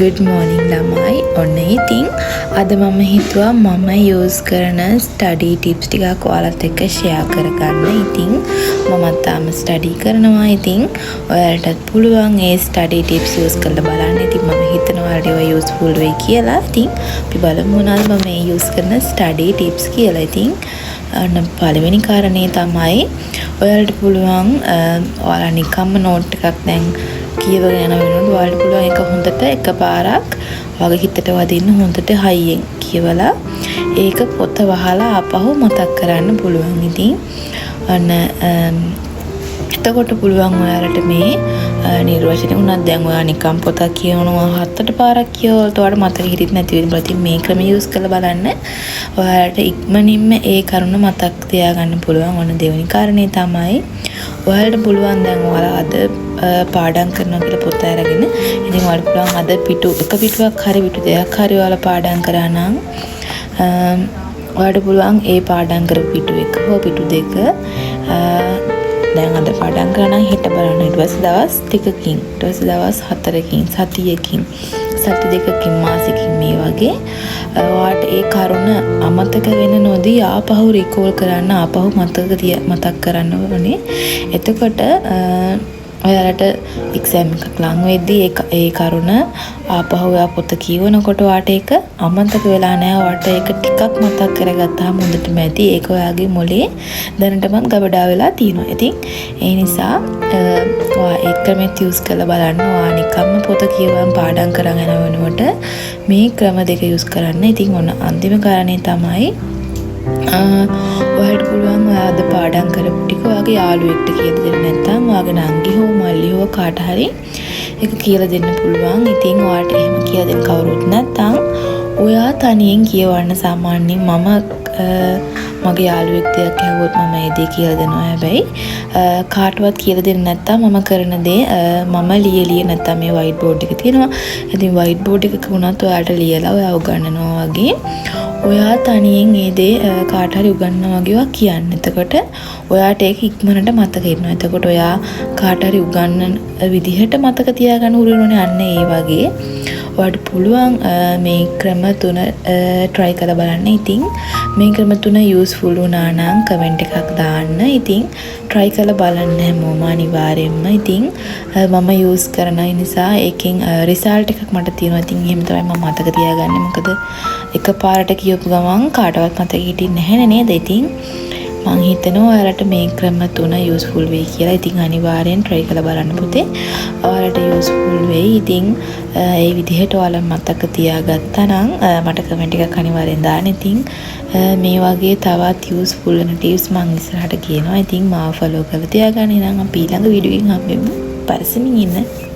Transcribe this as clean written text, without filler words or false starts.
good morning ළමයි. ඔන්න ඉතින් අද මම හිතුවා මම use කරන study tips ටිකක් ඔයාලත් එක්ක share කරගන්න. ඉතින් මමත් තාම study කරනවා. ඉතින් ඔයාලටත් පුළුවන් ඒ study tips use කරලා බලන්න. ඉතින් මම හිතනවා ඔයාලට ඒවා useful වෙයි කියලා. ඉතින් අපි බලමු මොනවද මම මේ use කරන study tips කියලා. ඉතින් පළවෙනි කාරණේ තමයි ඔයාලට පුළුවන් ඔයාලා නිකම්ම note එකක් දැන් කියවගෙන යන වෙනකොට ඔයාලට පුළුවන් ඒක හොඳට එකපාරක් වගේ හිතට වදින්න හොඳට හයියෙන් කියවලා ඒක පොත වහලා ආපහු මතක් කරන්න පුළුවන්. ඉතින් අන්න එතකොට පුළුවන් ඔයාලට මේ නිර්වචනය උනත් දැන් ඔයා නිකම් පොතක් කියවනවා 7ට පාරක් කියවලත් ඔයාලට මතක හිටින්නේ නැති වෙනවා. ඉතින් මේ ක්‍රම යූස් කරලා බලන්න ඔයාලට ඉක්මනින්ම ඒ කරුණ මතක් තියාගන්න පුළුවන්. ඔන්න දෙවෙනි කාරණේ තමයි ඔයාලට පුළුවන් දැන් ඔයාලා අද පාඩම් කරනවා කියලා පොත අරගෙන ඉතින් ඔයාලට පුළුවන් අද පිටු එක පිටුවක් හරි පිටු දෙකක් හරි ඔයාලා පාඩම් කරා නම් ඔයාලට පුළුවන් ඒ පාඩම් කරපු පිටු එක හෝ පිටු දෙක දැන් අද පාඩම් කරා නම් හෙට බලන්න ඊට පස්සේ දවස් 2කින් ඊට පස්සේ දවස් 4කින් සතියකින් සති දෙකකින් මාසෙකින් මේ වගේ ඔයාලට ඒ කරුණ අමතක වෙන නොදී ආපහු රිකෝල් කරන්න ආපහු මතක් කරන්න ඕනේ. එතකොට ඔයාලට එක්සෑම් එකක් ලඟ වෙද්දී ඒ කරුණ ආපහු ඔයා පොත කියවනකොට ඔයාට ඒක අමතක වෙලා නැහැ. ඔයාට ඒක ටිකක් මතක් කරගත්තාම හොඳටම ඇති. ඒක ඔයාගේ මොලේ දැනටමත් ගබඩා වෙලා තියෙනවා. ඉතින් ඒ නිසා ඔයා ඒ ක්‍රමෙත් යූස් කරලා බලන්න. ඔයා නිකම්ම පොත කියවම් පාඩම් කරගෙන යනකොට මේ ක්‍රම දෙක යූස් කරන්න. ඉතින් ඔන්න අන්තිම කාරණේ තමයි ඔයාලට පුළුවන් ඔයා අද පාඩම් කරපු ටික ඔයාගේ යාළුවෙක්ට කියලා දෙන්න නැත්නම් ඔයාගේ නංගි හෝ මල්ලි හෝ කාට හරි ඒක කියලා දෙන්න පුළුවන්. ඉතින් ඔයාලට එහෙම කියලා දෙන්න කවුරුත් නැත්නම් ඔයා තනියෙන් කියවන්න. සාමාන්‍යයෙන් මම මගේ යාළුවෙක් දෙයක් ඇහුවොත් මම ඒ දේ කියලා දෙනවා. හැබැයි කාටවත් කියලා දෙන්න නැත්නම් මම කරන දේ මම ලියලිය නැත්නම් මේ white board එක තියෙනවා. ඉතින් white board එකක වුණත් ඔයාලට ලියලා ඔයා උගන්වනවා වගේ ඔයා තනියෙන් ඒ දේ කාට හරි උගන්වනවා වගේ කියන්න. එතකොට ඔයාට ඒක ඉක්මනට මතක ඉන්නවා. එතකොට ඔයා කාට හරි උගන්වන විදිහට මතක තියාගන්න උරු වෙනෝනේ. අන්න ඒ වගේ ඔයාට පුළුවන් මේ ක්‍රම තුන try කරලා බලන්න. ඉතින් මේ ක්‍රම තුන useful වුණා නම් comment එකක් දාන්න. ඉතින් try කරලා බලන්න හැමෝම අනිවාර්යෙන්ම. ඉතින් මම use කරන නිසා ඒකෙන් result එකක් මට තියෙනවා. ඉතින් එහෙම තමයි මම මතක තියාගන්නේ. මොකද එකපාරට කියපු ගමන් කාටවත් මතක හිටින්නේ නැහැ නේද? ඉතින් මං හිතනවා ඔයාලට මේ ක්‍රම තුන useful වෙයි කියලා. ඉතින් අනිවාර්යෙන් try කරලා බලන්න පුතේ. ඔයාලට useful වෙයි. ඉතින් ඒ විදිහට ඔයාලා මතක තියාගත්තා නම් මට comment එකක් අනිවාර්යෙන් දාන්න. ඉතින් මේ වගේ තවත් useful වෙන tips මං ඉස්සරහට කියනවා. ඉතින් මාව follow කරලා තියාගන්න. ඉතින් අපි ඊළඟ වීඩියෝ එකෙන් හම්බෙමු. පරිස්සමින් ඉන්න.